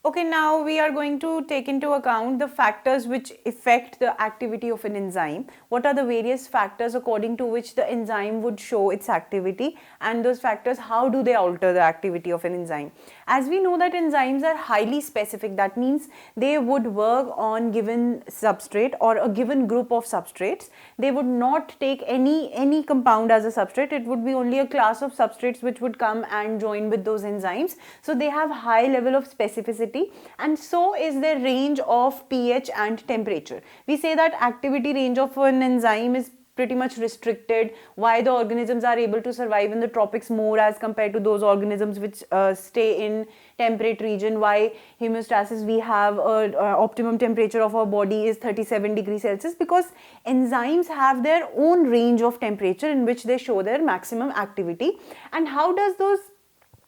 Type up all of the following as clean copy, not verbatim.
Okay, now we are going to take into account the factors which affect the activity of an enzyme. What are the various factors according to which the enzyme would show its activity, and those factors, how do they alter the activity of an enzyme? As we know that enzymes are highly specific, that means they would work on given substrate or a given group of substrates. They would not take any compound as a substrate. It would be only a class of substrates which would come and join with those enzymes. So they have high level of specificity, and so is their range of pH and temperature. We say that activity range of an enzyme is pretty much restricted, why the organisms are able to survive in the tropics more as compared to those organisms which stay in temperate region, why homeostasis we have a optimum temperature of our body is 37 degrees Celsius, because enzymes have their own range of temperature in which they show their maximum activity. And how does those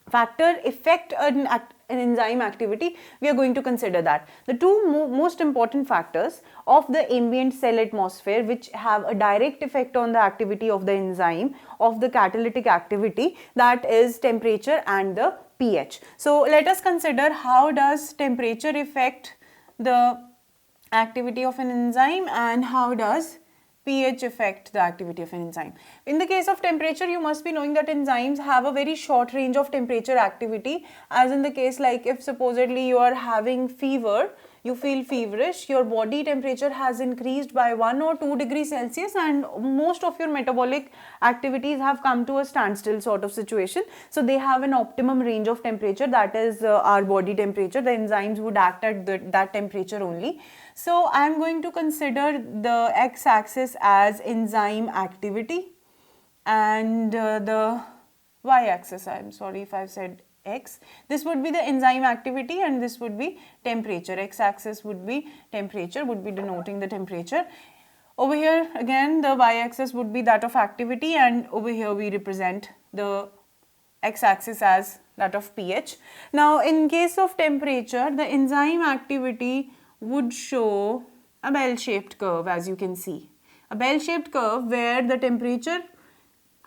factor affect an enzyme activity? We are going to consider that. The two most important factors of the ambient cell atmosphere which have a direct effect on the activity of the enzyme, of the catalytic activity, that is temperature and the pH. So let us consider how does temperature affect the activity of an enzyme and how does pH affect the activity of an enzyme. In the case of temperature, you must be knowing that enzymes have a very short range of temperature activity, as in the case like if supposedly you are having fever, you feel feverish, your body temperature has increased by 1 or 2 degrees Celsius and most of your metabolic activities have come to a standstill sort of situation. So they have an optimum range of temperature, that is our body temperature. The enzymes would act at that temperature only. So I am going to consider the x-axis as enzyme activity and the y-axis, I am sorry if I have said x, this would be the enzyme activity and this would be temperature. X-axis would be temperature, would be denoting the temperature. Over here again the y-axis would be that of activity, and over here we represent the x-axis as that of pH. Now in case of temperature, the enzyme activity would show a bell-shaped curve, as you can see. A bell-shaped curve where the temperature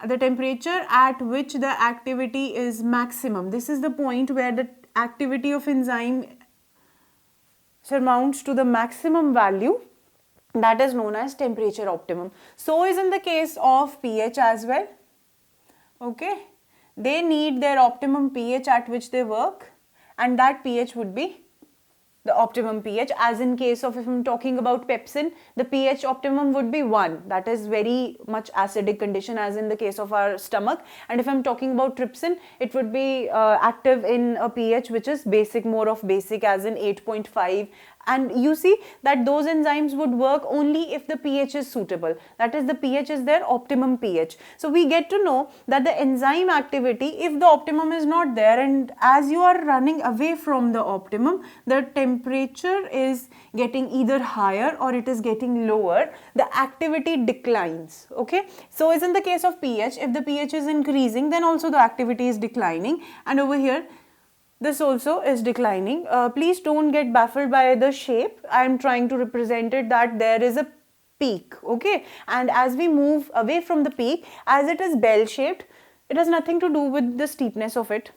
at which the activity is maximum. This is the point where the activity of enzyme surmounts to the maximum value, that is known as temperature optimum. So is in the case of pH as well. Okay, they need their optimum pH at which they work, and that pH would be the optimum pH. As in case of, if I'm talking about pepsin, the pH optimum would be 1, that is very much acidic condition as in the case of our stomach. And if I'm talking about trypsin, it would be active in a pH which is basic, more of basic, as in 8.5. And you see that those enzymes would work only if the pH is suitable, that is the pH is their optimum pH. So we get to know that the enzyme activity, if the optimum is not there and as you are running away from the optimum, the temperature is getting either higher or it is getting lower, the activity declines. Okay, so as in the case of pH, if the pH is increasing, then also the activity is declining, and over here this also is declining. Please don't get baffled by the shape. I am trying to represent it that there is a peak, okay, and as we move away from the peak, as it is bell shaped, it has nothing to do with the steepness of it.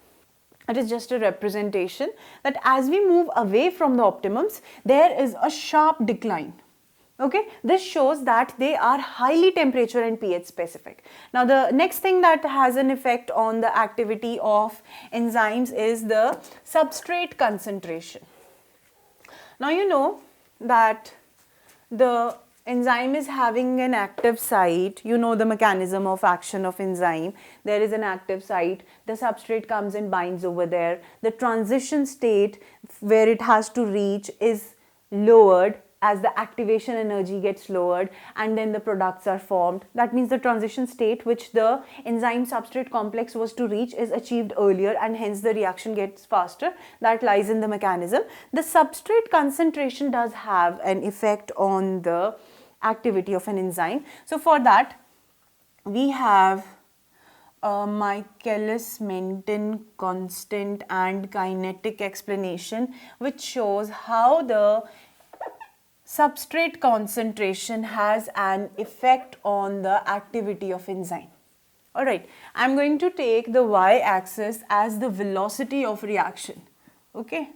It is just a representation that as we move away from the optimums, there is a sharp decline. Okay, this shows that they are highly temperature and pH specific. Now the next thing that has an effect on the activity of enzymes is the substrate concentration. Now you know that the enzyme is having an active site. You know the mechanism of action of enzyme. There is an active site, the substrate comes and binds over there. The transition state where it has to reach is lowered as the activation energy gets lowered, and then the products are formed. That means the transition state which the enzyme substrate complex was to reach is achieved earlier, and hence the reaction gets faster. That lies in the mechanism. The substrate concentration does have an effect on the activity of an enzyme. So for that we have a Michaelis-Menten constant and kinetic explanation which shows how the substrate concentration has an effect on the activity of enzyme. Alright, I am going to take the y-axis as the velocity of reaction. Okay.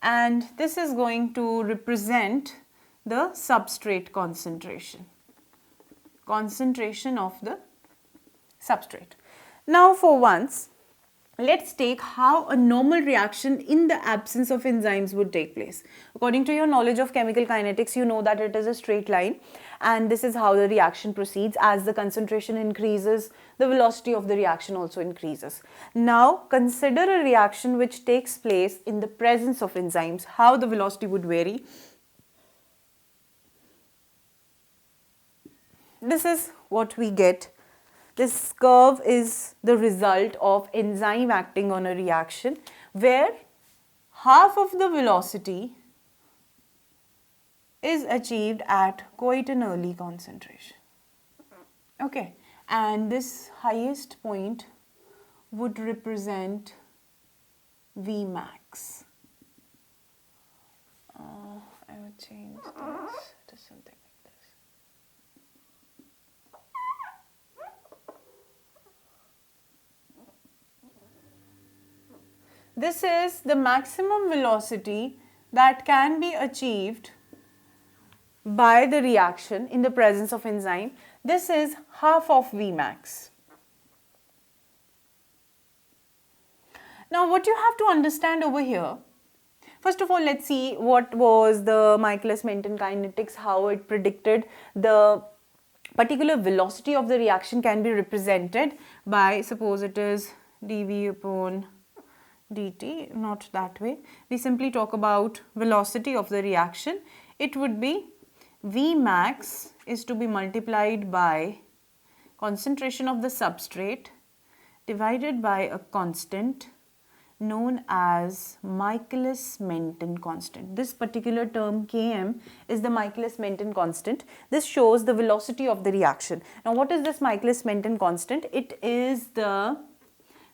and this is going to represent the substrate concentration of the substrate. Now for once, let's take how a normal reaction in the absence of enzymes would take place. According to your knowledge of chemical kinetics, you know that it is a straight line, and this is how the reaction proceeds. As the concentration increases, the velocity of the reaction also increases. Now consider a reaction which takes place in the presence of enzymes, how the velocity would vary. This is what we get. This curve is the result of enzyme acting on a reaction where half of the velocity is achieved at quite an early concentration. Okay, and this highest point would represent Vmax. I would change this to something like this. This is the maximum velocity that can be achieved by the reaction in the presence of enzyme. This is half of Vmax. Now what you have to understand over here, first of all, let's see what was the Michaelis-Menten kinetics, how it predicted the particular velocity of the reaction can be represented by, suppose it is dV upon dt, not that way. We simply talk about velocity of the reaction. It would be Vmax is to be multiplied by concentration of the substrate divided by a constant known as Michaelis-Menten constant. This particular term Km is the Michaelis-Menten constant. This shows the velocity of the reaction. Now what is this Michaelis-Menten constant? It is the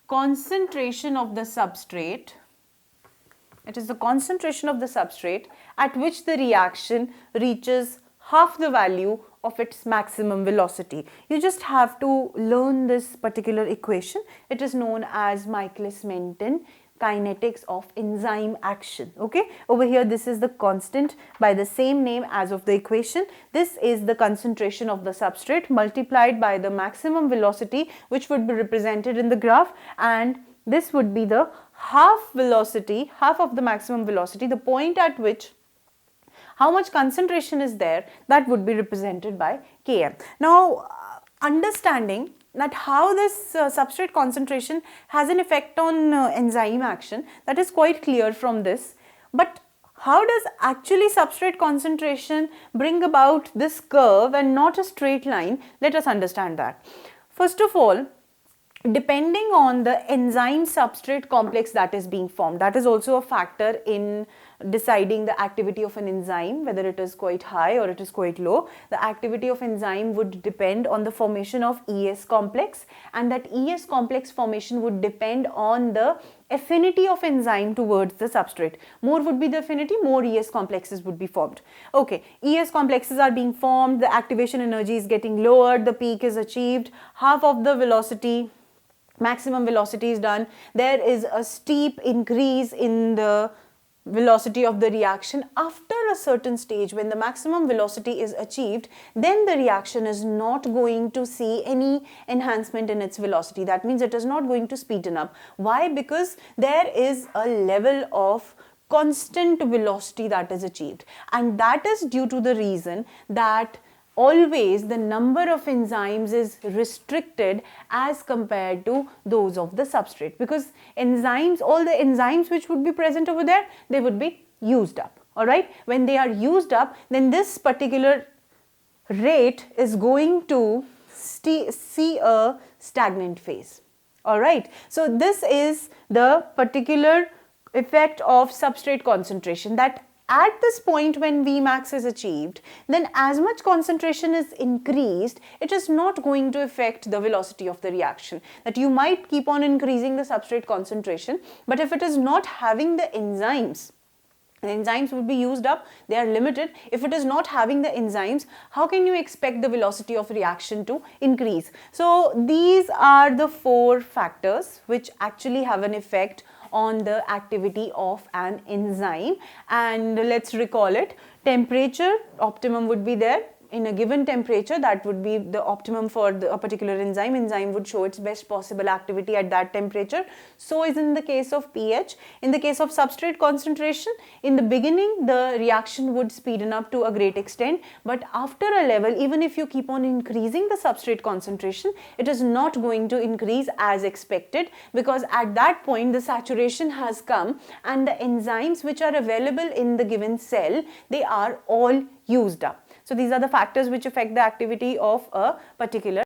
concentration of the substrate. It is the concentration of the substrate at which the reaction reaches half the value of its maximum velocity. You just have to learn this particular equation. It is known as Michaelis-Menten kinetics of enzyme action. Okay, over here this is the constant by the same name as of the equation. This is the concentration of the substrate multiplied by the maximum velocity, which would be represented in the graph, and this would be the half velocity, half of the maximum velocity, the point at which how much concentration is there, that would be represented by Km. Now understanding that how this substrate concentration has an effect on enzyme action, that is quite clear from this. But how does actually substrate concentration bring about this curve and not a straight line? Let us understand that. First of all, depending on the enzyme substrate complex that is being formed, that is also a factor in deciding the activity of an enzyme, whether it is quite high or it is quite low. The activity of enzyme would depend on the formation of ES complex, and that ES complex formation would depend on the affinity of enzyme towards the substrate. More would be the affinity, more ES complexes would be formed. Okay, ES complexes are being formed, the activation energy is getting lowered, the peak is achieved, half of the velocity, maximum velocity is done. There is a steep increase in the velocity of the reaction. After a certain stage, when the maximum velocity is achieved, then the reaction is not going to see any enhancement in its velocity. That means it is not going to speeden up. Why? Because there is a level of constant velocity that is achieved, and that is due to the reason that always the number of enzymes is restricted as compared to those of the substrate, because enzymes, all the enzymes which would be present over there, they would be used up. All right, when they are used up, then this particular rate is going to see a stagnant phase. All right, so this is the particular effect of substrate concentration, that at this point when Vmax is achieved, then as much concentration is increased, it is not going to affect the velocity of the reaction. That you might keep on increasing the substrate concentration, but if it is not having the enzymes would be used up, they are limited. If it is not having the enzymes, how can you expect the velocity of reaction to increase? So these are the four factors which actually have an effect on the activity of an enzyme. And let's recall it. Temperature optimum would be there. In a given temperature, that would be the optimum for a particular enzyme. Enzyme would show its best possible activity at that temperature. So is in the case of pH. In the case of substrate concentration, in the beginning the reaction would speeden up to a great extent, but after a level, even if you keep on increasing the substrate concentration, it is not going to increase as expected, because at that point the saturation has come and the enzymes which are available in the given cell, they are all used up. So these are the factors which affect the activity of a particular